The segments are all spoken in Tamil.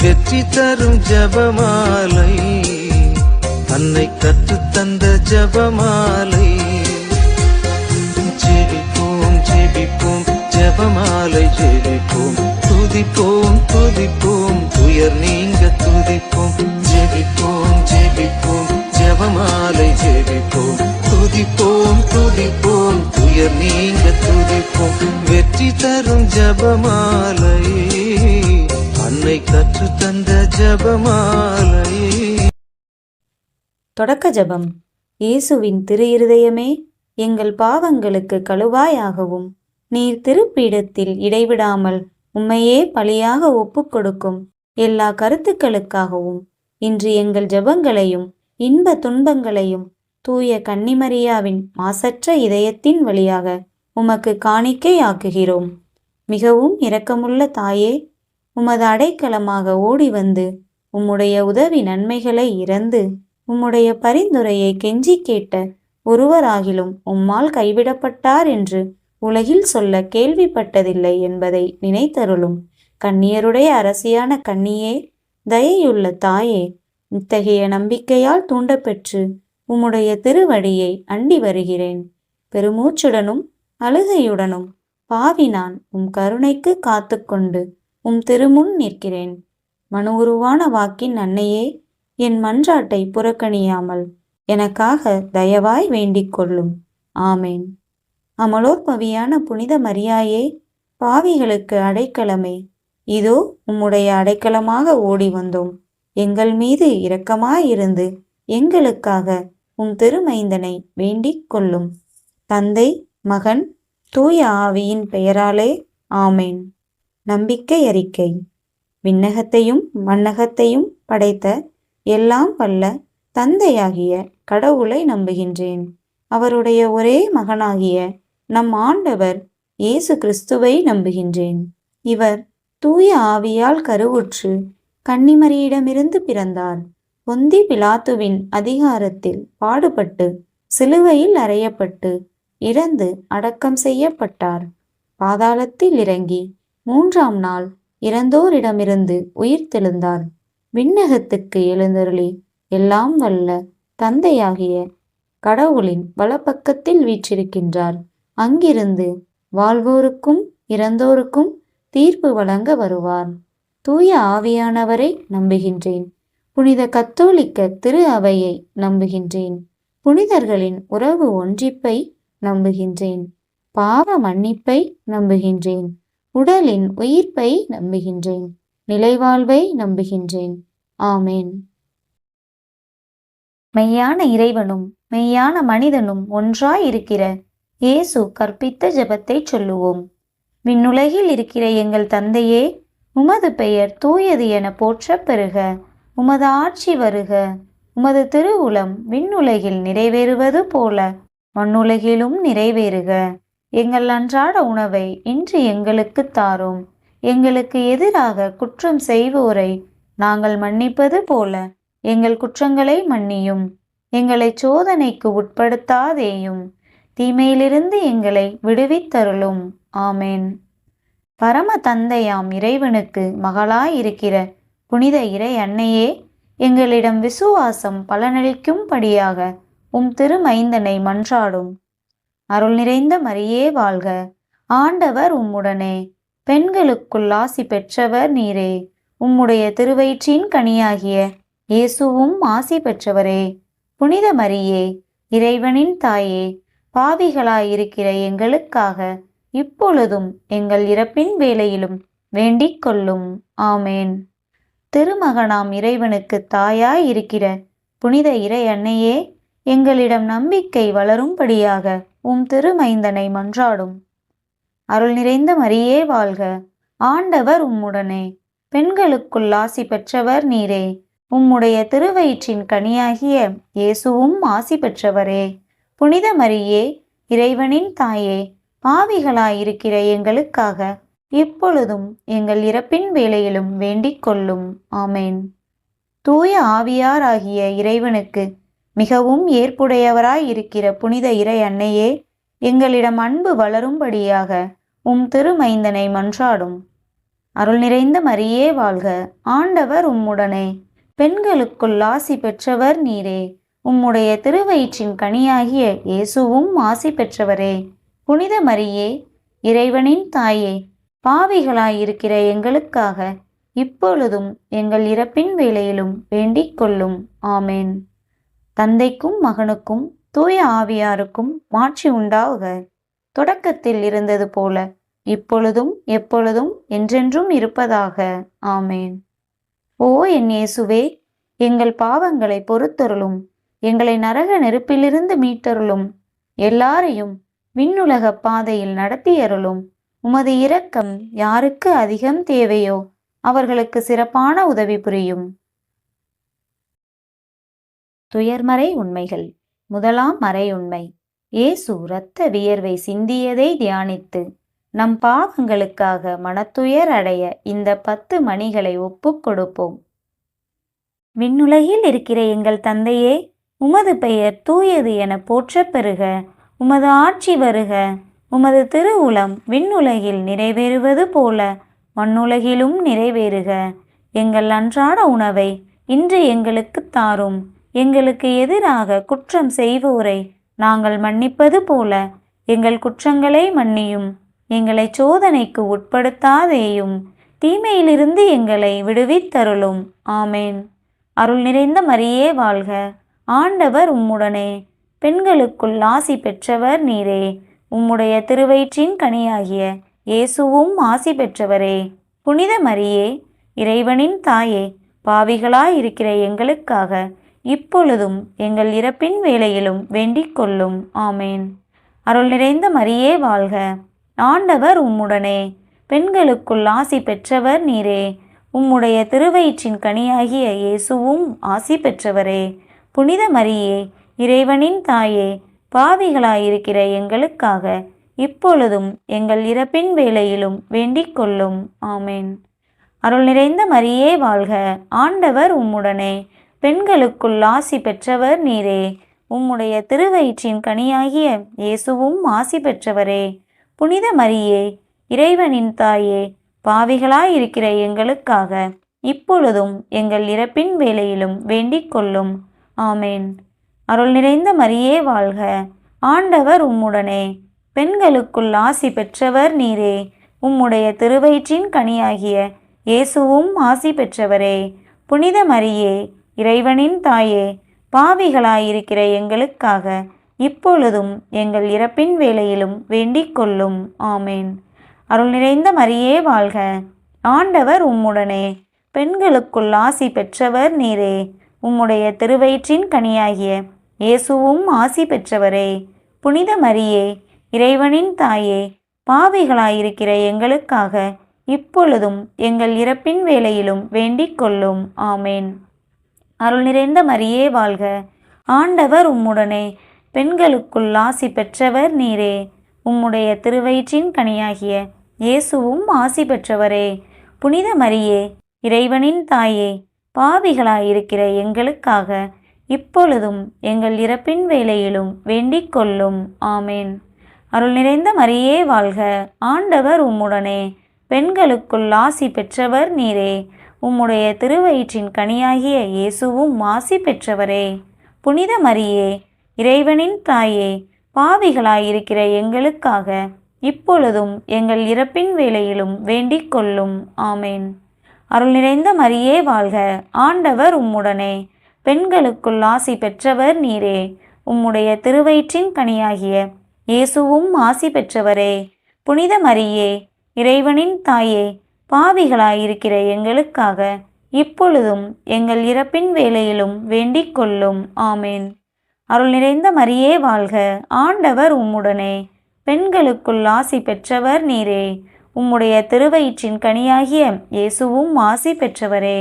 வெற்றி தரும் ஜபமாலை, அன்னை கற்று தந்த ஜபமாலை. ஜெபிப்போம் ஜெபிப்போம் ஜபமாலை ஜெபிப்போம், துதிப்போம் துதிப்போம் துயர் நீங்க துதிப்போம். ஜெபிப்போம் ஜெபிப்போம் ஜபமாலை ஜெபிப்போம், துதிப்போம் துதிப்போம் துயர் நீங்க துதிப்போம். வெற்றி தரும் ஜபமாலை, அன்னை கற்று தந்த ஜபமாலை. தொடக்க ஜபம். இயேசுவின் திரு இருதயமே, எங்கள் பாவங்களுக்கு கழுவாயாகவும் நீர் திருப்பீடத்தில் இடைவிடாமல் உம்மையே பலியாக ஒப்புக்கொடுக்கும் எல்லா கருத்துக்களுக்காகவும் இன்று எங்கள் ஜபங்களையும் இன்ப துன்பங்களையும் தூய கன்னிமரியாவின் மாசற்ற இதயத்தின் வழியாக உமக்கு காணிக்கை ஆக்குகிறோம். மிகவும் இரக்கமுள்ள தாயே, உமது அடைக்கலமாக ஓடி வந்து உம்முடைய உதவி நன்மைகளை இறந்து உம்முடைய பரிந்துரையை கெஞ்சி கேட்ட ஒருவராகிலும் உம்மால் கைவிடப்பட்டார் என்று உலகில் சொல்ல கேள்விப்பட்டதில்லை என்பதை நினைத்தருளும். கன்னியருடைய அரசியான கன்னியே, தயையுள்ள தாயே, இத்தகைய நம்பிக்கையால் தூண்டப்பெற்று உம்முடைய திருவடியை அண்டி வருகிறேன். பெருமூச்சுடனும் அழுகையுடனும் பாவி நான் உம் கருணைக்கு காத்து கொண்டு உம் திருமுன் நிற்கிறேன். மனு உருவான வாக்கின் அன்னையே, என் மன்றாட்டை புறக்கணியாமல் எனக்காக தயவாய் வேண்டிக் கொள்ளும். ஆமேன். அமலோற்பவியான புனித மரியாயே, பாவிகளுக்கு அடைக்கலமே, இதோ உம்முடைய அடைக்கலமாக ஓடி வந்தோம். எங்கள் மீது இரக்கமாயிருந்து எங்களுக்காக உம் திருமைந்தனை வேண்டிக் கொள்ளும். தந்தை, மகன், தூய ஆவியின் பெயராலே ஆமேன். நம்பிக்கை அறிக்கை. விண்ணகத்தையும் மண்ணகத்தையும் படைத்த எல்லாம் வல்ல தந்தையாகிய கடவுளை நம்புகின்றேன். அவருடைய ஒரே மகனாகிய நம் ஆண்டவர் இயேசு கிறிஸ்துவை நம்புகின்றேன். இவர் தூய ஆவியால் கருவுற்று கன்னிமரியிடமிருந்து பிறந்தார். பொந்தி பிலாத்துவின் அதிகாரத்தில் பாடுபட்டு சிலுவையில் அறையப்பட்டு இறந்து அடக்கம் செய்யப்பட்டார். பாதாளத்தில் இறங்கி 3ஆம் நாள் இறந்தோரிடமிருந்து உயிர்த்தெழுந்தார். விண்ணகத்துக்கு எழுந்தருளி எல்லாம் வல்ல தந்தையாகிய கடவுளின் வலப்பக்கத்தில் வீற்றிருக்கின்றார். அங்கிருந்து வாழ்வோருக்கும் இறந்தோருக்கும் தீர்ப்பு வழங்க வருவார். தூய ஆவியானவரை நம்புகின்றேன். புனித கத்தோலிக்க திரு அவையை நம்புகின்றேன். புனிதர்களின் உறவு ஒன்றிப்பை நம்புகின்றேன். பாவ மன்னிப்பை நம்புகின்றேன். உடலின் உயிர்ப்பை நம்புகின்றேன். நிலைவாழ்வை நம்புகின்றேன். ஆமேன். மெய்யான இறைவனும் மெய்யான மனிதனும் ஒன்றாய் இருக்கிற இயேசு கற்பித்த ஜெபத்தை சொல்லுவோம். விண்ணுலகில் இருக்கிற எங்கள் தந்தையே, உமது பெயர் தூயது என போற்றப் பெறுக. உமது ஆட்சி வருக. உமது திருவுளம் விண்ணுலகில் நிறைவேறுவது போல மண்ணுலகிலும் நிறைவேறுக. எங்கள் அன்றாட உணவை இன்று எங்களுக்கு தாரும். எங்களுக்கு எதிராக குற்றம் செய்வோரை நாங்கள் மன்னிப்பது போல எங்கள் குற்றங்களை மன்னியும். எங்களை சோதனைக்கு உட்படுத்தாதேயும், தீமையிலிருந்து எங்களை விடுவித்தருளும். ஆமேன். பரம தந்தையாம் இறைவனுக்கு மகளாயிருக்கிற புனித இறை அன்னையே, எங்களிடம் விசுவாசம் பலனளிக்கும்படியாக உம் திருமைந்தனை மன்றாடும். அருள் நிறைந்த மரியே வாழ்க. ஆண்டவர் உம்முடனே. பெண்களுக்குள் ஆசி பெற்றவர் நீரே. உம்முடைய திருவயிற்றின் கனியாகிய இயேசுவும் ஆசி பெற்றவரே. புனித மரியே, இறைவனின் தாயே, பாவிகளாயிருக்கிற எங்களுக்காக இப்பொழுதும் எங்கள் இறப்பின் வேளையிலும் வேண்டிக் கொள்ளும். ஆமேன். திருமகனாம் இறைவனுக்கு தாயாய் இருக்கிற புனித இறை அன்னையே, எங்களிடம் நம்பிக்கை வளரும்படியாக உம் திருமைந்தனை மன்றாடும். அருள் நிறைந்த மரியே வாழ்க. ஆண்டவர் உம்முடனே. பெண்களுக்குள் ஆசி பெற்றவர் நீரே. உம்முடைய திருவயிற்றின் கனியாகிய இயேசுவும் ஆசி பெற்றவரே. புனித மரியே, இறைவனின் தாயே, பாவிகளாயிருக்கிற எங்களுக்காக இப்பொழுதும் எங்கள் இறப்பின் வேளையிலும் வேண்டிக் கொள்ளும். ஆமேன். தூய ஆவியாராகிய இறைவனுக்கு மிகவும் ஏற்புடையவராயிருக்கிற புனித இறை அன்னையே, எங்களிடம் அன்பு வளரும்படியாக உம் திருமைந்தனை மன்றாடும். அருள் நிறைந்த மரியே வாழ்க, ஆண்டவர் உம்முடனே, பெண்களுக்குள் ஆசி பெற்றவர் நீரே. உம்முடைய திருவயிற்றின் கனியாகிய இயேசுவும் ஆசி பெற்றவரே. புனித மரியே, இறைவனின் தாயே, பாவிகளாயிருக்கிற எங்களுக்காக இப்பொழுதும் எங்கள் இறப்பின் வேளையிலும் வேண்டிக் கொள்ளும். ஆமேன். தந்தைக்கும் மகனுக்கும் தூய ஆவியாருக்கும் மாட்சி உண்டாகுக. தொடக்கத்தில் இருந்தது போல இப்பொழுதும் எப்பொழுதும் என்றென்றும் இருப்பதாக. ஆமேன். ஓ என் இயேசுவே, எங்கள் பாவங்களை பொறுத்தருளும், எங்களை நரக நெருப்பிலிருந்து மீட்டருளும், எல்லாரையும் விண்ணுலக பாதையில் நடத்தியருளும். உமது இரக்கம் யாருக்கு அதிகம் தேவையோ அவர்களுக்கு சிறப்பான உதவி புரியும். துயர்மறை உண்மைகள். முதலாம் மறை உண்மை. இயேசு இரத்த வியர்வை சிந்தியதை தியானித்து நம் பாவங்களுக்காக மனத்துயர் அடைய இந்த 10 மணிகளை ஒப்புக் கொடுப்போம். விண்ணுலகில் இருக்கிற எங்கள் தந்தையே, உமது பெயர் தூயது என போற்றப் பெறுக. உமது ஆட்சி வருக. உமது திருவுளம் விண்ணுலகில் நிறைவேறுவது போல மண்ணுலகிலும் நிறைவேறுக. எங்கள் அன்றாட உணவை இன்று எங்களுக்கு தாரும். எங்களுக்கு எதிராக குற்றம் செய்வோரை நாங்கள் மன்னிப்பது போல எங்கள் குற்றங்களை மன்னியும். எங்களை சோதனைக்கு உட்படுத்தாதேயும், தீமையிலிருந்து எங்களை விடுவித்தருளும். ஆமேன். அருள் நிறைந்த மரியே வாழ்க, ஆண்டவர் உம்முடனே, பெண்களுக்குள் ஆசி பெற்றவர் நீரே. உம்முடைய திருவயிற்றின் கனியாகிய இயேசுவும் ஆசி பெற்றவரே. புனித மரியே, இறைவனின் தாயே, பாவிகளாயிருக்கிற எங்களுக்காக இப்பொழுதும் எங்கள் இறப்பின் வேளையிலும் வேண்டிக் கொள்ளும். ஆமேன். அருள் நிறைந்த மரியே வாழ்க, ஆண்டவர் உம்முடனே, பெண்களுக்குள் ஆசி பெற்றவர் நீரே. உம்முடைய திருவயிற்றின் கனியாகிய இயேசுவும் ஆசி பெற்றவரே. புனித மரியே, இறைவனின் தாயே, பாவிகளாயிருக்கிற எங்களுக்காக இப்பொழுதும் எங்கள் இறப்பின் வேளையிலும் வேண்டிக் கொள்ளும். ஆமேன். அருள் நிறைந்த மரியே வாழ்க, ஆண்டவர் உம்முடனே, பெண்களுக்குள் ஆசி பெற்றவர் நீரே. உம்முடைய திருவயிற்றின் கனியாகிய இயேசுவும் ஆசி பெற்றவரே. புனித மரியே, இறைவனின் தாயே, பாவிகளாயிருக்கிற எங்களுக்காக இப்பொழுதும் எங்கள் இறப்பின் வேளையிலும் வேண்டிக் கொள்ளும். ஆமேன். அருள் நிறைந்த மரியே வாழ்க, ஆண்டவர் உம்முடனே, பெண்களுக்குள் ஆசி பெற்றவர் நீரே. உம்முடைய திருவயிற்றின் கனியாகிய இயேசுவும் ஆசி பெற்றவரே. புனித மரியே, இறைவனின் தாயே, பாவிகளாயிருக்கிற எங்களுக்காக இப்பொழுதும் எங்கள் இறப்பின் வேளையிலும் வேண்டிக் கொள்ளும். ஆமேன். அருள் நிறைந்த மரியே வாழ்க, ஆண்டவர் உம்முடனே, பெண்களுக்குள் ஆசி பெற்றவர் நீரே. உம்முடைய திருவயிற்றின் கனியாகிய இயேசுவும் ஆசி பெற்றவரே. புனித மரியே, இறைவனின் தாயே, பாவிகளாயிருக்கிற எங்களுக்காக இப்பொழுதும் எங்கள் இறப்பின் வேளையிலும் வேண்டிக் கொள்ளும். ஆமேன். அருள் நிறைந்த மரியே வாழ்க, ஆண்டவர் உம்முடனே, பெண்களுக்குள் ஆசி பெற்றவர் நீரே. உம்முடைய திருவயிற்றின் கனியாகிய இயேசுவும் ஆசி பெற்றவரே. புனித மரியே, இறைவனின் தாயே, பாவிகளாயிருக்கிற எங்களுக்காக இப்பொழுதும் எங்கள் இறப்பின் வேளையிலும் வேண்டிக் கொள்ளும். ஆமேன். அருள் நிறைந்த மரியே வாழ்க, ஆண்டவர் உம்முடனே, பெண்களுக்குள் ஆசி பெற்றவர் நீரே. உம்முடைய திருவயிற்றின் கனியாகிய இயேசுவும் ஆசி பெற்றவரே. புனித மரியே, இறைவனின் தாயே, பாவிகளாயிருக்கிற எங்களுக்காக இப்பொழுதும் எங்கள் இறப்பின் வேளையிலும் வேண்டிக் கொள்ளும். ஆமேன். அருள் நிறைந்த மரியே வாழ்க, ஆண்டவர் உம்முடனே, பெண்களுக்குள் ஆசி பெற்றவர் நீரே. உம்முடைய திருவயிற்றின் கனியாகிய இயேசுவும் ஆசி பெற்றவரே. புனித மரியே, இறைவனின் தாயே, பாவிகளாயிருக்கிற எங்களுக்காக இப்பொழுதும் எங்கள் இறப்பின் வேளையிலும் வேண்டிக் கொள்ளும். ஆமேன். அருள் நிறைந்த மரியே வாழ்க, ஆண்டவர் உம்முடனே, பெண்களுக்குள் ஆசி பெற்றவர் நீரே. உம்முடைய திருவயிற்றின் கனியாகிய இயேசுவும் ஆசி பெற்றவரே.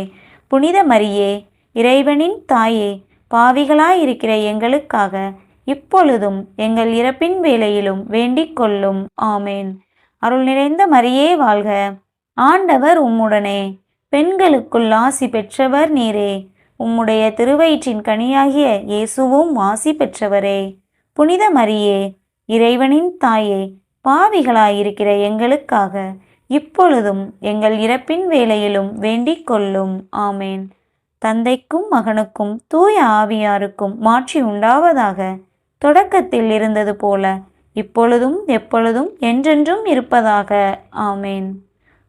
புனித மரியே, இறைவனின் தாயே, பாவிகளாயிருக்கிற எங்களுக்காக இப்பொழுதும் எங்கள் இறப்பின் வேளையிலும் வேண்டிக் கொள்ளும். ஆமேன். அருள் நிறைந்த மரியே வாழ்க, ஆண்டவர் உம்முடனே, பெண்களுக்குள் ஆசி பெற்றவர் நீரே. உம்முடைய திருவயிற்றின் கனியாகிய இயேசுவும் ஆசி பெற்றவரே. புனித மரியே, இறைவனின் தாயே, பாவிகளாயிருக்கிற எங்களுக்காக இப்பொழுதும் எங்கள் இறப்பின் வேளையிலும் வேண்டிக் கொள்ளும். ஆமேன். தந்தைக்கும் மகனுக்கும் தூய ஆவியாருக்கும் மாட்சி உண்டாவதாக. தொடக்கத்தில் இருந்தது போல இப்பொழுதும் எப்பொழுதும் என்றென்றும் இருப்பதாக. ஆமேன்.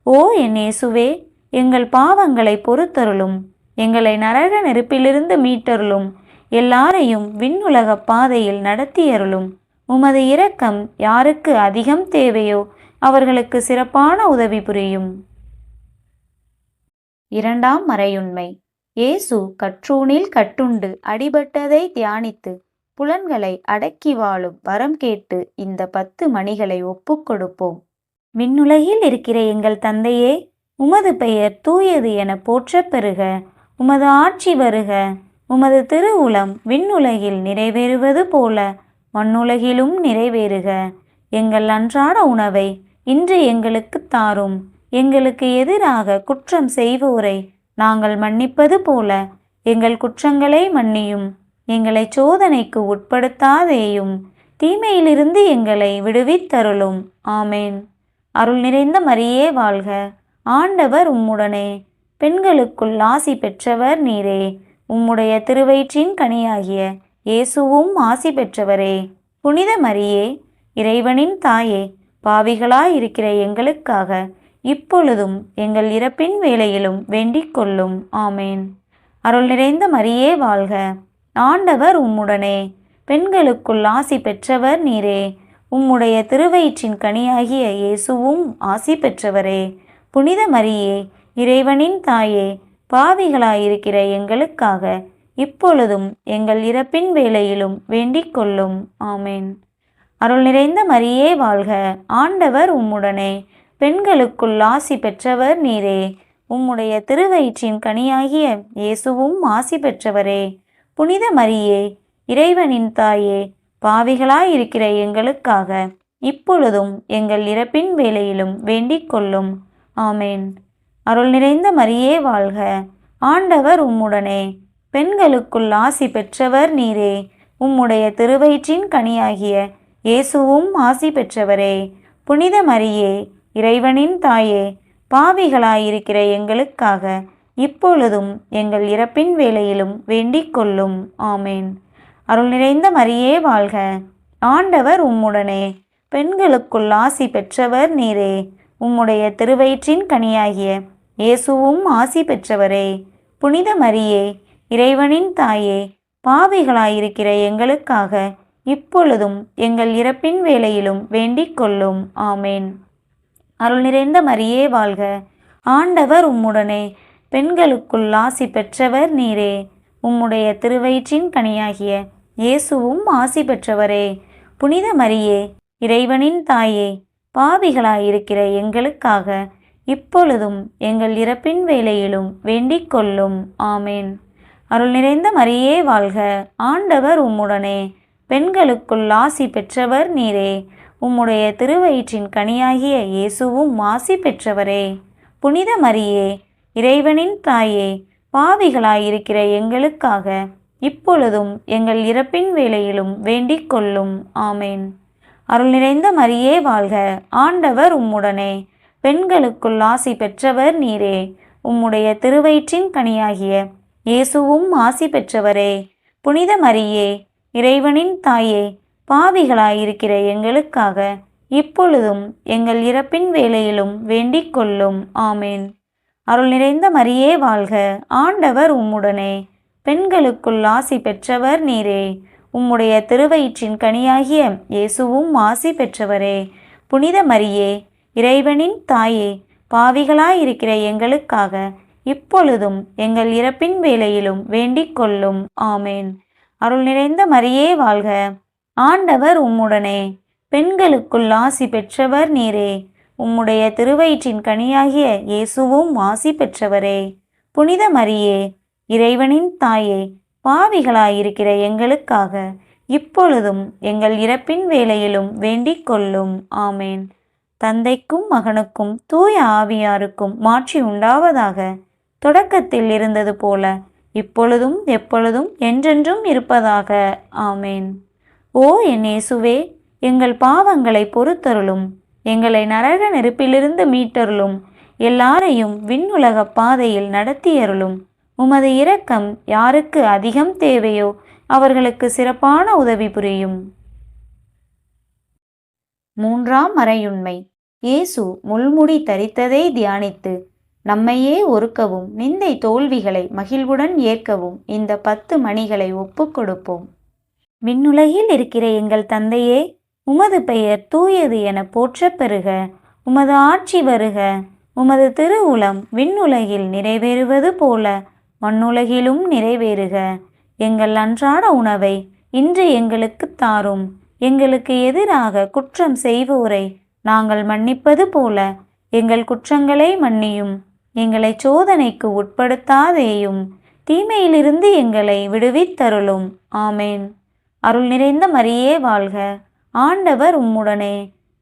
ஓ என் இயேசுவே, எங்கள் பாவங்களை பொறுத்தருளும். எங்களை நரக நெருப்பிலிருந்து மீட்டருளும். எல்லாரையும் விண்ணுலக பாதையில் நடத்தியருளும். உமது இரக்கம் யாருக்கு அதிகம் தேவையோ அவர்களுக்கு சிறப்பான உதவி புரியும். இரண்டாம் மறையுண்மை. இயேசு கற்றூணில் கட்டுண்டு அடிபட்டதை தியானித்து புலன்களை அடக்கி வாழும் வரம் கேட்டு இந்த 10 மணிகளை ஒப்புக் கொடுப்போம். விண்ணுலகில் இருக்கிற எங்கள் தந்தையே, உமது பெயர் தூயது என போற்றப் பெறுக. உமது ஆட்சி வருக. உமது திருவுளம் விண்ணுலகில் நிறைவேறுவது போல மண்ணுலகிலும் நிறைவேறுக. எங்கள் அன்றாட உணவை இன்று எங்களுக்கு தாரும். எங்களுக்கு எதிராக குற்றம் செய்வோரை நாங்கள் மன்னிப்பது போல எங்கள் குற்றங்களை மன்னியும். எங்களை சோதனைக்கு உட்படுத்தாதேயும், தீமையிலிருந்து எங்களை விடுவித்தருளும். ஆமேன். அருள் நிறைந்த மரியே வாழ்க. ஆண்டவர் உம்முடனே. பெண்களுக்குள் ஆசி பெற்றவர் நீரே. உம்முடைய திருவயிற்றின் கனியாகிய இயேசுவும் ஆசி பெற்றவரே. புனித மரியே, இறைவனின் தாயே, பாவிகளாயிருக்கிற எங்களுக்காக இப்பொழுதும் எங்கள் இறப்பின் வேளையிலும் வேண்டிக் கொள்ளும். ஆமேன். அருள் நிறைந்த மரியே வாழ்க. ஆண்டவர் உம்முடனே. பெண்களுக்குள் ஆசி பெற்றவர் நீரே. உம்முடைய திருவயிற்றின் கனியாகிய இயேசுவும் ஆசி பெற்றவரே. புனித மரியே, இறைவனின் தாயே, பாவிகளாயிருக்கிற எங்களுக்காக இப்பொழுதும் எங்கள் இறப்பின் வேளையிலும் வேண்டிக் கொள்ளும். ஆமேன். அருள் நிறைந்த மரியே வாழ்க. ஆண்டவர் உம்முடனே. பெண்களுக்குள் ஆசி பெற்றவர் நீரே. உம்முடைய திருவயிற்றின் கனியாகிய இயேசுவும் ஆசி பெற்றவரே. புனித மரியே, இறைவனின் தாயே, பாவிகளாயிருக்கிற எங்களுக்காக இப்பொழுதும் எங்கள் இறப்பின் வேளையிலும் வேண்டிக் கொள்ளும். ஆமேன். அருள் நிறைந்த மரியே வாழ்க. ஆண்டவர் உம்முடனே. பெண்களுக்குள் ஆசி பெற்றவர் நீரே. உம்முடைய திருவயிற்றின் கனியாகிய இயேசுவும் ஆசி பெற்றவரே. புனித மரியே, இறைவனின் தாயே, பாவிகளாயிருக்கிற எங்களுக்காக இப்பொழுதும் எங்கள் இறப்பின் வேளையிலும் வேண்டிக் கொள்ளும். ஆமேன். அருள் நிறைந்த மரியே வாழ்க. ஆண்டவர் உம்முடனே. பெண்களுக்குள் ஆசி பெற்றவர் நீரே. உம்முடைய திருவயிற்றின் கனியாகிய இயேசுவும் ஆசி பெற்றவரே. புனித மரியே, இறைவனின் தாயே, பாவிகளாயிருக்கிற எங்களுக்காக இப்பொழுதும் எங்கள் இறப்பின் வேளையிலும் வேண்டிக் கொள்ளும். ஆமேன். அருள் நிறைந்த மரியே வாழ்க. ஆண்டவர் உம்முடனே. பெண்களுக்குள் ஆசி பெற்றவர் நீரே. உம்முடைய திருவயிற்றின் கனியாகிய இயேசுவும் ஆசி பெற்றவரே. புனித மரியே, இறைவனின் தாயே, பாவிகளாயிருக்கிற எங்களுக்காக இப்பொழுதும் எங்கள் இறப்பின் வேளையிலும் வேண்டிக் கொள்ளும். ஆமேன். அருள் நிறைந்த மரியே வாழ்க. ஆண்டவர் உம்முடனே. பெண்களுக்குள் ஆசி பெற்றவர் நீரே. உம்முடைய திருவயிற்றின் கனியாகிய இயேசுவும் ஆசி பெற்றவரே. புனித மரியே, இறைவனின் தாயே, பாவிகளாயிருக்கிற எங்களுக்காக இப்பொழுதும் எங்கள் இறப்பின் வேளையிலும் வேண்டிக் கொள்ளும். ஆமேன். அருள் நிறைந்த மரியே வாழ்க. ஆண்டவர் உம்முடனே. பெண்களுக்குள் ஆசி பெற்றவர் நீரே. உம்முடைய திருவயிற்றின் கனியாகிய இயேசுவும் ஆசி பெற்றவரே. புனித மரியே, இறைவனின் தாயே, பாவிகளாயிருக்கிற எங்களுக்காக இப்பொழுதும் எங்கள் இறப்பின் வேளையிலும் வேண்டிக் கொள்ளும். ஆமேன். அருள் நிறைந்த மரியே வாழ்க. ஆண்டவர் உம்முடனே. பெண்களுக்குள் ஆசி பெற்றவர் நீரே. உம்முடைய திருவயிற்றின் கனியாகிய இயேசுவும் ஆசி பெற்றவரே. புனித மரியே, இறைவனின் தாயே, பாவிகளாயிருக்கிற எங்களுக்காக இப்பொழுதும் எங்கள் இறப்பின் வேளையிலும் வேண்டிக் கொள்ளும். ஆமேன். அருள் நிறைந்த மரியே வாழ்க. ஆண்டவர் உம்முடனே. பெண்களுக்குள் ஆசி பெற்றவர் நீரே. உம்முடைய திருவயிற்றின் கனியாகிய இயேசுவும் ஆசி பெற்றவரே. புனித மரியே, இறைவனின் தாயே, பாவிகளாயிருக்கிற எங்களுக்காக இப்பொழுதும் எங்கள் இறப்பின் வேளையிலும் வேண்டிக் கொள்ளும். ஆமேன். தந்தைக்கும் மகனுக்கும் தூய ஆவியாருக்கும் மாட்சி உண்டாவதாக. தொடக்கத்தில் இருந்தது போல இப்பொழுதும் எப்பொழுதும் என்றென்றும் இருப்பதாக. ஆமேன். ஓ என் இயேசுவே, எங்கள் பாவங்களை பொறுத்தருளும். எங்களை நரக நெருப்பிலிருந்து மீட்டருளும். எல்லாரையும் விண்ணுலக பாதையில் நடத்தியருளும். உமது இரக்கம் யாருக்கு அதிகம் தேவையோ அவர்களுக்கு சிறப்பான உதவி புரியும். மூன்றாம் மறையுண்மை. இயேசு முள்முடி தரித்ததை தியானித்து நம்மையே ஒருக்கவும் நிந்தை தோல்விகளை மகிழ்வுடன் ஏற்கவும் இந்த 10 மணிகளை ஒப்புக் கொடுப்போம். விண்ணுலகில் இருக்கிற எங்கள் தந்தையே, உமது பெயர் தூயது என போற்றப் பெறுக. உமது ஆட்சி வருக. உமது திருவுளம் விண்ணுலகில் நிறைவேறுவது போல மண்ணுலகிலும் நிறைவேறுக. எங்கள் அன்றாட உணவை இன்று எங்களுக்கு தாரும். எங்களுக்கு எதிராக குற்றம் செய்வோரை நாங்கள் மன்னிப்பது போல எங்கள் குற்றங்களை மன்னியும். எங்களை சோதனைக்கு உட்படுத்தாதேயும், தீமையிலிருந்து எங்களை விடுவித்தருளும். ஆமேன். அருள் நிறைந்த மரியே வாழ்க. ஆண்டவர் உம்முடனே.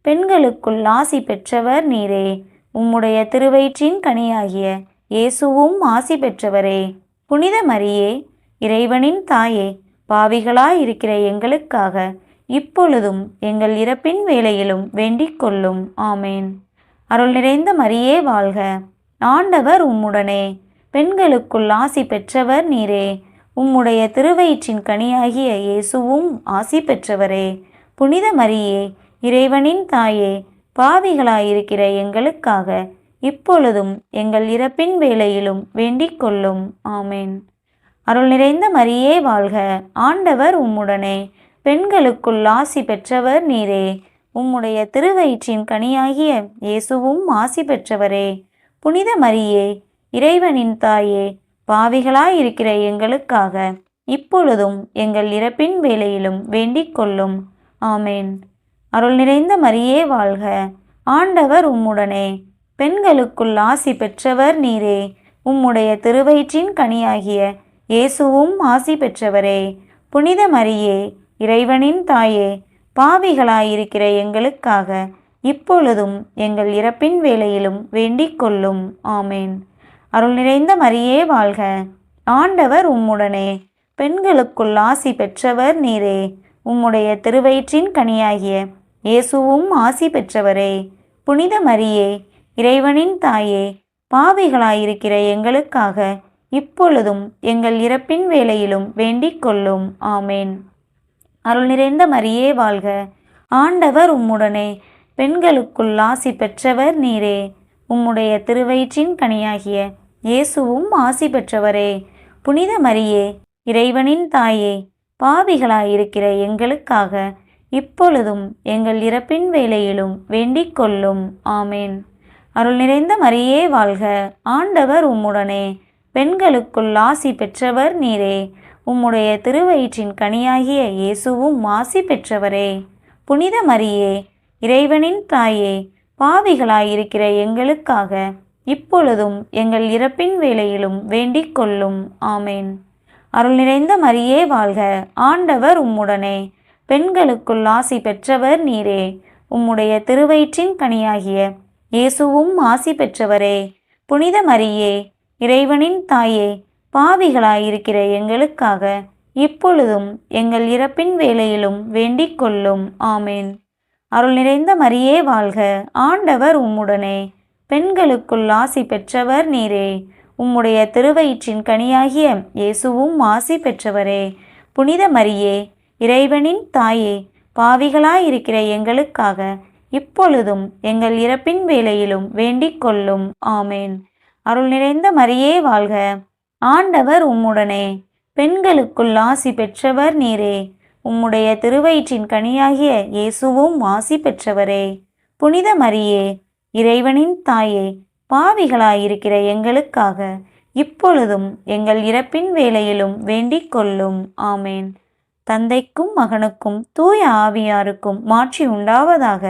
பெண்களுக்குள் ஆசி பெற்றவர் நீரே. உம்முடைய திருவயிற்றின் கனியாகிய இயேசுவும் ஆசி பெற்றவரே. புனித மரியே, இறைவனின் தாயே, பாவிகளாயிருக்கிற எங்களுக்காக இப்பொழுதும் எங்கள் இறப்பின் வேளையிலும் வேண்டிக் கொள்ளும். ஆமேன். அருள் நிறைந்த மரியே வாழ்க. ஆண்டவர் உம்முடனே. பெண்களுக்குள் ஆசி பெற்றவர் நீரே. உம்முடைய திருவயிற்றின் கனியாகிய இயேசுவும் ஆசி பெற்றவரே. புனித மரியே, இறைவனின் தாயே, பாவிகளாயிருக்கிற எங்களுக்காக இப்பொழுதும் எங்கள் இறப்பின் வேளையிலும் வேண்டிக் கொள்ளும். ஆமேன். அருள் நிறைந்த மரியே வாழ்க. ஆண்டவர் உம்முடனே. பெண்களுக்குள் ஆசி பெற்றவர் நீரே. உம்முடைய திருவயிற்றின் கனியாகிய இயேசுவும் ஆசி பெற்றவரே. புனித மரியே, இறைவனின் தாயே, பாவிகளாயிருக்கிற எங்களுக்காக இப்பொழுதும் எங்கள் இறப்பின் வேளையிலும் வேண்டிக் கொள்ளும். ஆமேன். அருள் நிறைந்த மரியே வாழ்க. ஆண்டவர் உம்முடனே. பெண்களுக்குள் ஆசி பெற்றவர் நீரே. உம்முடைய திருவயிற்றின் கனியாகிய இயேசுவும் ஆசி பெற்றவரே. புனித மரியே, இறைவனின் தாயே, பாவிகளாயிருக்கிற எங்களுக்காக இப்பொழுதும் எங்கள் இறப்பின் வேளையிலும் வேண்டிக் கொள்ளும். ஆமேன். அருள் நிறைந்த மரியே வாழ்க. ஆண்டவர் உம்முடனே. பெண்களுக்குள் ஆசி பெற்றவர் நீரே. உம்முடைய திருவயிற்றின் கனியாகிய இயேசுவும் ஆசி பெற்றவரே. புனித மரியே, இறைவனின் தாயே, பாவிகளாயிருக்கிற எங்களுக்காக இப்பொழுதும் எங்கள் இறப்பின் வேளையிலும் வேண்டிக் கொள்ளும். ஆமேன். அருள் நிறைந்த மரியே வாழ்க. ஆண்டவர் உம்முடனே. பெண்களுக்குள் ஆசி பெற்றவர் நீரே. உம்முடைய திருவயிற்றின் கனியாகிய இயேசுவும் ஆசி பெற்றவரே. புனித மரியே, இறைவனின் தாயே, பாவிகளாயிருக்கிற எங்களுக்காக இப்பொழுதும் எங்கள் இறப்பின் வேளையிலும் வேண்டிக் கொள்ளும். ஆமேன். அருள் நிறைந்த மரியே வாழ்க. ஆண்டவர் உம்முடனே. பெண்களுக்குள் ஆசி பெற்றவர் நீரே. உம்முடைய திருவயிற்றின் கனியாகிய இயேசுவும் ஆசி பெற்றவரே. புனித மரியே, இறைவனின் தாயே, பாவிகளாயிருக்கிற எங்களுக்காக இப்பொழுதும் எங்கள் இறப்பின் வேளையிலும் வேண்டிக் கொள்ளும். ஆமேன். அருள் நிறைந்த மரியே வாழ்க. ஆண்டவர் உம்முடனே. பெண்களுக்குள் ஆசி பெற்றவர் நீரே. உம்முடைய திருவயிற்றின் கனியாகிய இயேசுவும் ஆசி பெற்றவரே. புனித மரியே, இறைவனின் தாயே, பாவிகளாயிருக்கிற எங்களுக்காக இப்பொழுதும் எங்கள் இறப்பின் வேளையிலும் வேண்டிக் கொள்ளும். ஆமேன். அருள் நிறைந்த மரியே வாழ்க. ஆண்டவர் உம்முடனே. பெண்களுக்குள் ஆசி பெற்றவர் நீரே. உம்முடைய திருவயிற்றின் கனியாகிய இயேசுவும் ஆசி பெற்றவரே. புனித மரியே, இறைவனின் தாயே, பாவிகளாயிருக்கிற எங்களுக்காக இப்பொழுதும் எங்கள் இறப்பின் வேளையிலும் வேண்டிக் கொள்ளும். ஆமேன். அருள் நிறைந்த மரியே வாழ்க. ஆண்டவர் உம்முடனே. பெண்களுக்குள் ஆசி பெற்றவர் நீரே. உம்முடைய திருவயிற்றின் கனியாகிய இயேசுவும் ஆசி பெற்றவரே. புனித மரியே, இறைவனின் தாயே, பாவிகளாயிருக்கிற எங்களுக்காக இப்பொழுதும் எங்கள் இறப்பின் வேளையிலும் வேண்டிக் கொள்ளும். ஆமேன். தந்தைக்கும் மகனுக்கும் தூய ஆவியாருக்கும் மாட்சி உண்டாவதாக.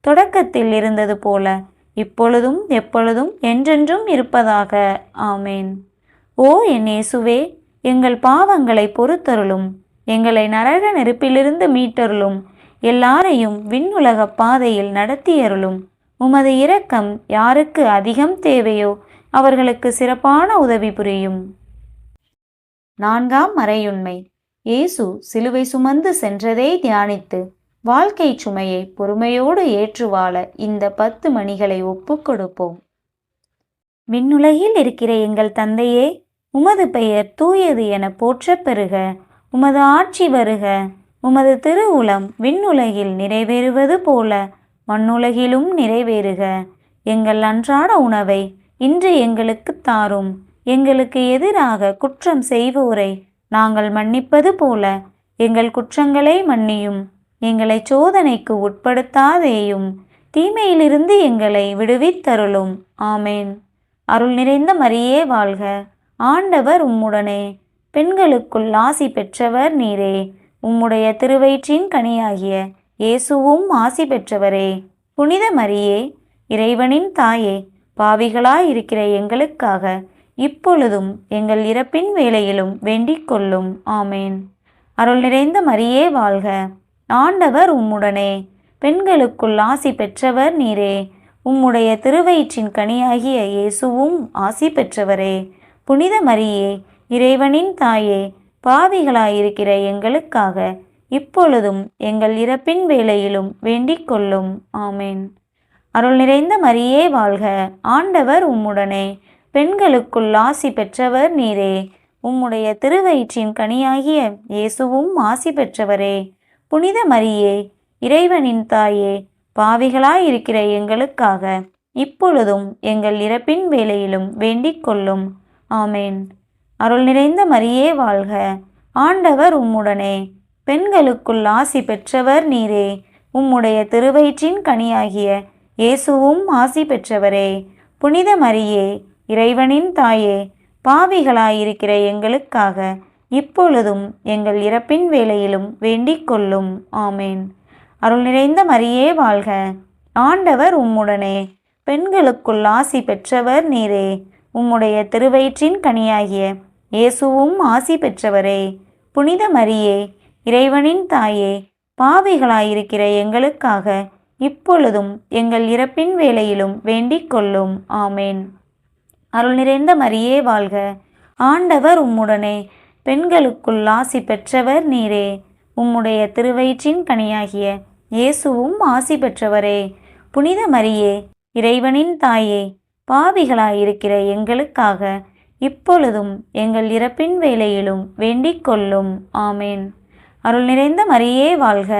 தொடக்கத்தில் இருந்தது போல இப்பொழுதும் எப்பொழுதும் என்றென்றும் இருப்பதாக. ஆமேன். ஓ என் இயேசுவே, எங்கள் பாவங்களை பொறுத்தருளும். எங்களை நரக நெருப்பிலிருந்து மீட்டருளும். எல்லாரையும் விண்ணுலக பாதையில் நடத்தியருளும். உமது இரக்கம் யாருக்கு அதிகம் தேவையோ அவர்களுக்கு சிறப்பான உதவி புரியும். நான்காம் மறையுண்மை. இயேசு சிலுவை சுமந்து சென்றதை தியானித்து வாழ்க்கை சுமையை பொறுமையோடு ஏற்று வாழ இந்த 10 மணிகளை ஒப்புக் கொடுப்போம். விண்ணுலகில் இருக்கிற எங்கள் தந்தையே, உமது பெயர் தூயது என போற்றப் பெறுக. உமது ஆட்சி வருக. உமது திருவுளம் விண்ணுலகில் நிறைவேறுவது போல மண்ணுலகிலும் நிறைவேறுக. எங்கள் அன்றாட உணவை இன்று எங்களுக்குத் தாரும். எங்களுக்கு எதிராக குற்றம் செய்வோரை நாங்கள் மன்னிப்பது போல எங்கள் குற்றங்களை மன்னியும். எங்களை சோதனைக்கு உட்படுத்தாதேயும், தீமையிலிருந்து எங்களை விடுவித்தருளும். ஆமேன். அருள் நிறைந்த மரியே வாழ்க. ஆண்டவர் உம்முடனே. பெண்களுக்குள் ஆசி பெற்றவர் நீரே. உம்முடைய திருவயிற்றின் கனியாகிய இயேசுவும் ஆசி பெற்றவரே. புனித மரியே, இறைவனின் தாயே, பாவிகளாயிருக்கிற எங்களுக்காக இப்பொழுதும் எங்கள் இறப்பின் வேளையிலும் வேண்டிக் கொள்ளும். ஆமேன். அருள் நிறைந்த மரியே வாழ்க. ஆண்டவர் உம்முடனே. பெண்களுக்குள் ஆசி பெற்றவர் நீரே. உம்முடைய திருவயிற்றின் கனியாகிய இயேசுவும் ஆசி பெற்றவரே. புனித மரியே, இறைவனின் தாயே, பாவிகளாயிருக்கிற எங்களுக்காக இப்பொழுதும் எங்கள் இறப்பின் வேளையிலும் வேண்டிக் கொள்ளும். ஆமேன். அருள் நிறைந்த மரியே வாழ்க. ஆண்டவர் உம்முடனே. பெண்களுக்குள் ஆசி பெற்றவர் நீரே. உம்முடைய திருவயிற்றின் கனியாகிய இயேசுவும் ஆசி பெற்றவரே. புனித மரியே, இறைவனின் தாயே, பாவிகளாயிருக்கிற எங்களுக்காக இப்பொழுதும் எங்கள் இறப்பின் வேளையிலும் வேண்டிக் கொள்ளும். ஆமேன். அருள் நிறைந்த மரியே வாழ்க. ஆண்டவர் உம்முடனே. பெண்களுக்குள் ஆசி பெற்றவர் நீரே. உம்முடைய திருவயிற்றின் கனியாகிய இயேசுவும் ஆசி பெற்றவரே. புனித மரியே, இறைவனின் தாயே, பாவிகளாயிருக்கிற எங்களுக்காக இப்பொழுதும் எங்கள் இறப்பின் வேளையிலும் வேண்டிக் கொள்ளும். ஆமேன். அருள் நிறைந்த மரியே வாழ்க. ஆண்டவர் உம்முடனே. பெண்களுக்குள் ஆசி பெற்றவர் நீரே. உம்முடைய திருவயிற்றின் கனியாகிய இயேசுவும் ஆசி பெற்றவரே. புனித மரியே, இறைவனின் தாயே, பாவிகளாயிருக்கிற எங்களுக்காக இப்பொழுதும் எங்கள் இறப்பின் வேளையிலும் வேண்டிக் கொள்ளும். ஆமேன். அருள் நிறைந்த மரியே வாழ்க. ஆண்டவர் உம்முடனே. பெண்களுக்குள் ஆசி பெற்றவர் நீரே. உம்முடைய திருவயிற்றின் கனியாகிய இயேசுவும் ஆசி பெற்றவரே. புனித மரியே, இறைவனின் தாயே, பாவிகளாயிருக்கிற எங்களுக்காக இப்பொழுதும் எங்கள் இறப்பின் வேளையிலும் வேண்டிக் கொள்ளும். ஆமேன். அருள் நிறைந்த மரியே வாழ்க.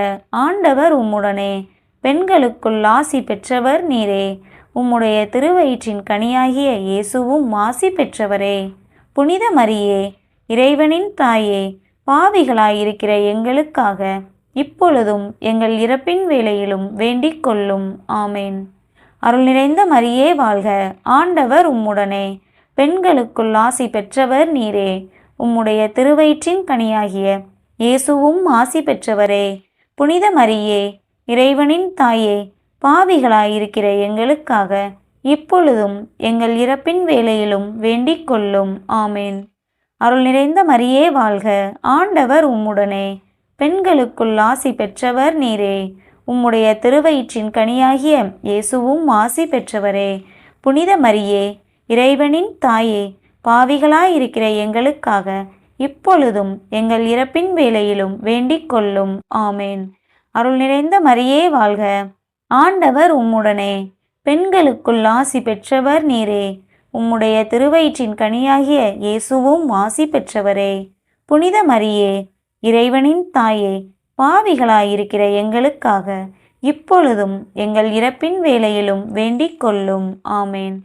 ஆண்டவர் உம்முடனே. பெண்களுக்குள் ஆசி பெற்றவர் நீரே. உம்முடைய திருவயிற்றின் கனியாகிய இயேசுவும் ஆசி பெற்றவரே. புனித மரியே, இறைவனின் தாயே, பாவிகளாயிருக்கிற எங்களுக்காக இப்பொழுதும் எங்கள் இறப்பின் வேளையிலும் வேண்டிக் கொள்ளும். ஆமேன். அருள் நிறைந்த மரியே வாழ்க. ஆண்டவர் உம்முடனே. பெண்களுக்குள் ஆசி பெற்றவர் நீரே. உம்முடைய திருவயிற்றின் கனியாகிய இயேசுவும் ஆசி பெற்றவரே. புனித மரியே, இறைவனின் தாயே, பாவிகளாயிருக்கிற எங்களுக்காக இப்பொழுதும் எங்கள் இறப்பின் வேளையிலும் வேண்டிக் கொள்ளும். ஆமேன். அருள் நிறைந்த மரியே வாழ்க. ஆண்டவர் உம்முடனே. பெண்களுக்குள் ஆசி பெற்றவர் நீரே. உம்முடைய திருவயிற்றின் கனியாகிய இயேசுவும் ஆசி பெற்றவரே. புனித மரியே, இறைவனின் தாயே, பாவிகளாயிருக்கிற எங்களுக்காக இப்பொழுதும் எங்கள் இறப்பின் வேளையிலும் வேண்டிக் கொள்ளும். ஆமேன். அருள் நிறைந்த மரியே வாழ்க. ஆண்டவர் உம்முடனே. பெண்களுக்குள் ஆசி பெற்றவர் நீரே. உம்முடைய திருவயிற்றின் கனியாகிய இயேசுவும் ஆசி பெற்றவரே. புனித மரியே, இறைவனின் தாயே, பாவிகளாயிருக்கிற எங்களுக்காக இப்பொழுதும் எங்கள் இறப்பின் வேளையிலும் வேண்டிக் கொள்ளும். ஆமேன்.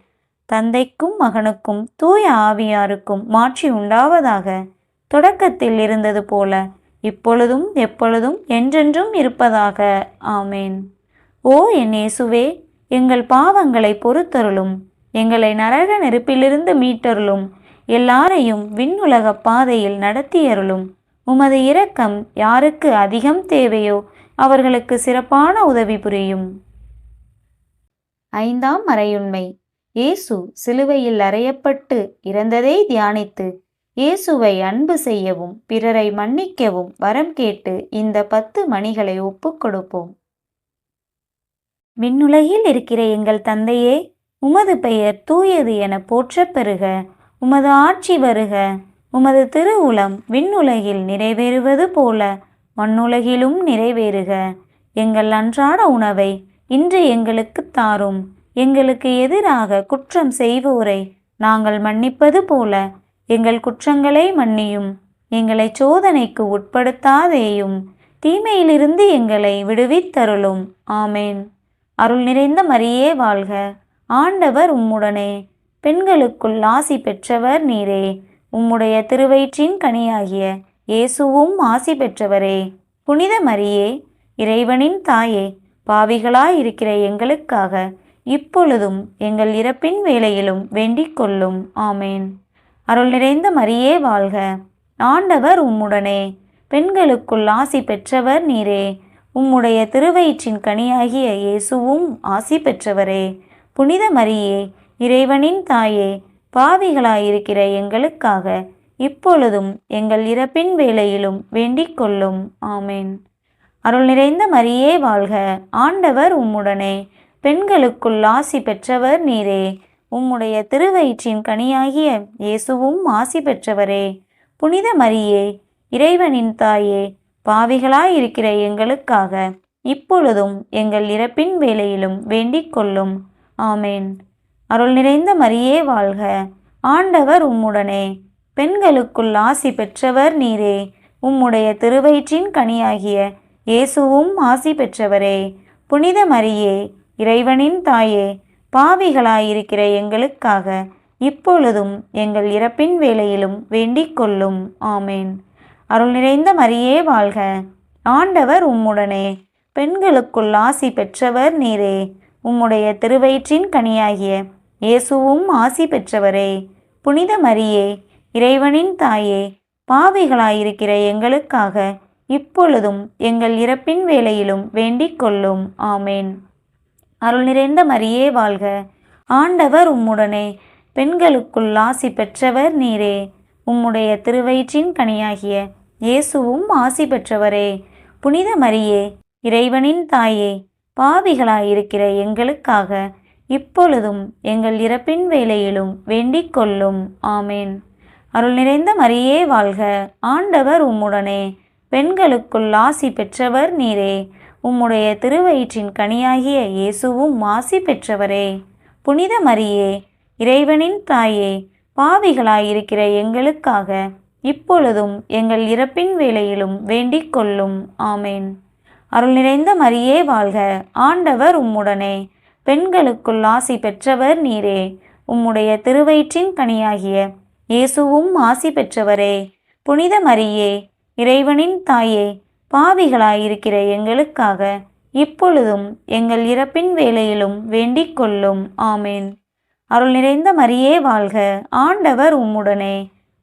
தந்தைக்கும் மகனுக்கும் தூய ஆவியாருக்கும் மாட்சி உண்டாவதாக. தொடக்கத்தில் இருந்தது போல இப்பொழுதும் எப்பொழுதும் என்றென்றும் இருப்பதாக. ஆமேன். ஓ என் இயேசுவே, எங்கள் பாவங்களை பொறுத்தருளும். எங்களை நரக நெருப்பிலிருந்து மீட்டருளும். எல்லாரையும் விண்ணுலக பாதையில் நடத்தியருளும். உமது இரக்கம் யாருக்கு அதிகம் தேவையோ அவர்களுக்கு சிறப்பான உதவி புரியும். 5ஆம் மறையுண்மை. இயேசு சிலுவையில் அறையப்பட்டு இறந்ததை தியானித்து இயேசுவை அன்பு செய்யவும் பிறரை மன்னிக்கவும் வரம் கேட்டு இந்த 10 மணிகளை ஒப்புக் கொடுப்போம். விண்ணுலகில் இருக்கிற எங்கள் தந்தையே, உமது பெயர் தூயது என போற்றப் பெறுக. உமது ஆட்சி வருக. உமது திருவுளம் விண்ணுலகில் நிறைவேறுவது போல மண்ணுலகிலும் நிறைவேறுக. எங்கள் அன்றாட உணவை இன்று எங்களுக்குத் தாரும். எங்களுக்கு எதிராக குற்றம் செய்வோரை நாங்கள் மன்னிப்பது போல எங்கள் குற்றங்களை மன்னியும். எங்களை சோதனைக்கு உட்படுத்தாதேயும், தீமையிலிருந்து எங்களை விடுவித்தருளும். ஆமேன். அருள் நிறைந்த மரியே வாழ்க, ஆண்டவர் உம்முடனே. பெண்களுக்குள் ஆசி பெற்றவர் நீரே. உம்முடைய திருவயிற்றின் கனியாகிய இயேசுவும் ஆசி பெற்றவரே. புனித மரியே, இறைவனின் தாயே, பாவிகளாயிருக்கிற எங்களுக்காக இப்பொழுதும் எங்கள் இறப்பின் வேளையிலும் வேண்டிக் கொள்ளும். ஆமேன். அருள் நிறைந்த மரியே வாழ்க, ஆண்டவர் உம்முடனே. பெண்களுக்குள் ஆசி பெற்றவர் நீரே. உம்முடைய திருவயிற்றின் கனியாகிய இயேசுவும் ஆசி பெற்றவரே. புனித மரியே, இறைவனின் தாயே, பாவிகளாயிருக்கிற எங்களுக்காக இப்பொழுதும் எங்கள் இறப்பின் வேளையிலும் வேண்டிக் கொள்ளும். ஆமேன். அருள் நிறைந்த மரியே வாழ்க, ஆண்டவர் உம்முடனே. பெண்களுக்குள் ஆசி பெற்றவர் நீரே. உம்முடைய திருவயிற்றின் கனியாகிய இயேசுவும் ஆசி பெற்றவரே. புனித மரியே, இறைவனின் தாயே, பாவிகளாயிருக்கிற எங்களுக்காக இப்பொழுதும் எங்கள் இறப்பின் வேளையிலும் வேண்டிக் கொள்ளும். ஆமேன். அருள் நிறைந்த மரியே வாழ்க, ஆண்டவர் உம்முடனே. பெண்களுக்குள் ஆசி பெற்றவர் நீரே. உம்முடைய திருவயிற்றின் கனியாகிய இயேசுவும் ஆசி பெற்றவரே. புனித மரியே, இறைவனின் தாயே, பாவிகளாயிருக்கிற எங்களுக்காக இப்பொழுதும் எங்கள் இறப்பின் வேளையிலும் வேண்டிக் கொள்ளும். ஆமேன். அருள் நிறைந்த மரியே வாழ்க, ஆண்டவர் உம்முடனே. பெண்களுக்குள் ஆசி பெற்றவர் நீரே. உம்முடைய திருவயிற்றின் கனியாகிய இயேசுவும் ஆசி பெற்றவரே. புனித மரியே, இறைவனின் தாயே, பாவிகளாயிருக்கிற எங்களுக்காக இப்பொழுதும் எங்கள் இறப்பின் வேளையிலும் வேண்டிக் கொள்ளும். ஆமேன். அருள் நிறைந்த மரியே வாழ்க, ஆண்டவர் உம்முடனே. பெண்களுக்குள் ஆசி பெற்றவர் நீரே. உம்முடைய திருவயிற்றின் கனியாகிய இயேசுவும் ஆசி பெற்றவரே. புனித மரியே, இறைவனின் தாயே, பாவிகளாயிருக்கிற எங்களுக்காக இப்பொழுதும் எங்கள் இறப்பின் வேளையிலும் வேண்டிக் கொள்ளும். ஆமேன். அருள் நிறைந்த மரியே வாழ்க, ஆண்டவர் உம்முடனே. பெண்களுக்குள் ஆசி பெற்றவர் நீரே. உம்முடைய திருவயிற்றின் கனியாகிய இயேசுவும் ஆசி பெற்றவரே. புனித மரியே, இறைவனின் தாயே, பாவிகளாயிருக்கிற எங்களுக்காக இப்பொழுதும் எங்கள் இறப்பின் வேளையிலும் வேண்டிக் கொள்ளும். ஆமேன். அருள் நிறைந்த மரியே வாழ்க, ஆண்டவர் உம்முடனே. பெண்களுக்குள் ஆசி பெற்றவர் நீரே. உம்முடைய திருவயிற்றின் கனியாகிய இயேசுவும் ஆசி பெற்றவரே. புனித மரியே, இறைவனின் தாயே, பாவிகளாயிருக்கிற எங்களுக்காக இப்பொழுதும் எங்கள் இறப்பின் வேளையிலும் வேண்டிக் கொள்ளும். ஆமேன். அருள் நிறைந்த மரியே வாழ்க, ஆண்டவர் உம்முடனே.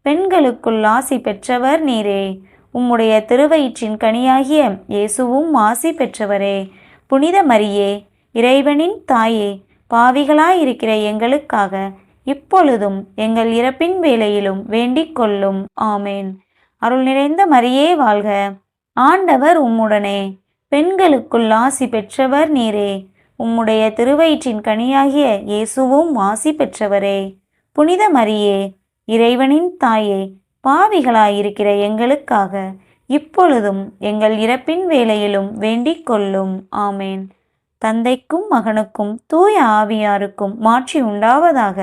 பெண்களுக்குள் ஆசி பெற்றவர் நீரே. உம்முடைய திருவயிற்றின் கனியாகிய இயேசுவும் ஆசி பெற்றவரே. புனித மரியே, இறைவனின் தாயே, பாவிகளாயிருக்கிற எங்களுக்காக இப்பொழுதும் எங்கள் இறப்பின் வேளையிலும் வேண்டிக் கொள்ளும். ஆமேன். அருள் நிறைந்த மரியே வாழ்க, ஆண்டவர் உம்முடனே. பெண்களுக்குள் ஆசி பெற்றவர் நீரே. உம்முடைய திருவயிற்றின் கனியாகிய இயேசுவும் ஆசி பெற்றவரே. புனித மரியே, இறைவனின் தாயே, பாவிகளாயிருக்கிற எங்களுக்காக இப்பொழுதும் எங்கள் இறப்பின் வேளையிலும் வேண்டிக் கொள்ளும். ஆமேன். தந்தைக்கும் மகனுக்கும் தூய ஆவியாருக்கும் மாட்சி உண்டாவதாக.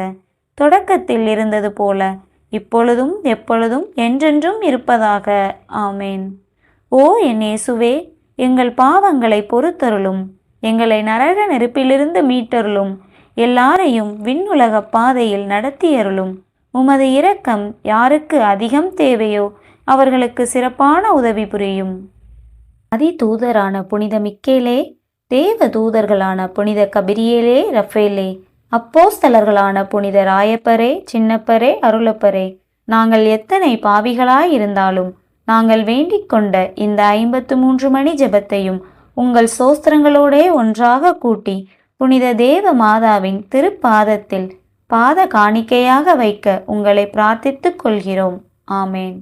தொடக்கத்தில் இருந்தது போல இப்பொழுதும் எப்பொழுதும் என்றென்றும் இருப்பதாக. ஆமேன். ஓ என் இயேசுவே, எங்கள் பாவங்களை பொறுத்தருளும். எங்களை நரக நெருப்பிலிருந்து மீட்டருளும். எல்லாரையும் விண்ணுலக பாதையில் நடத்தியருளும். உமது இரக்கம் யாருக்கு அதிகம் தேவையோ அவர்களுக்கு சிறப்பான உதவி புரியும். அதிதூதரான புனித மிக்கேலே, தேவ தூதர்களான புனித கபிரியேலே, ரஃபேலே, அப்போஸ்தலர்களான புனித ராயப்பரே, சின்னப்பரே, அருளப்பரே, நாங்கள் எத்தனை பாவிகளாயிருந்தாலும் நாங்கள் வேண்டிக் கொண்ட இந்த 53 மணி ஜெபத்தையும் உங்கள் சோஸ்திரங்களோடே ஒன்றாக கூட்டி புனித தேவ மாதாவின் திருப்பாதத்தில் பாத காணிக்கையாக வைக்க உங்களை பிரார்த்தித்துக் கொள்கிறோம். ஆமேன்.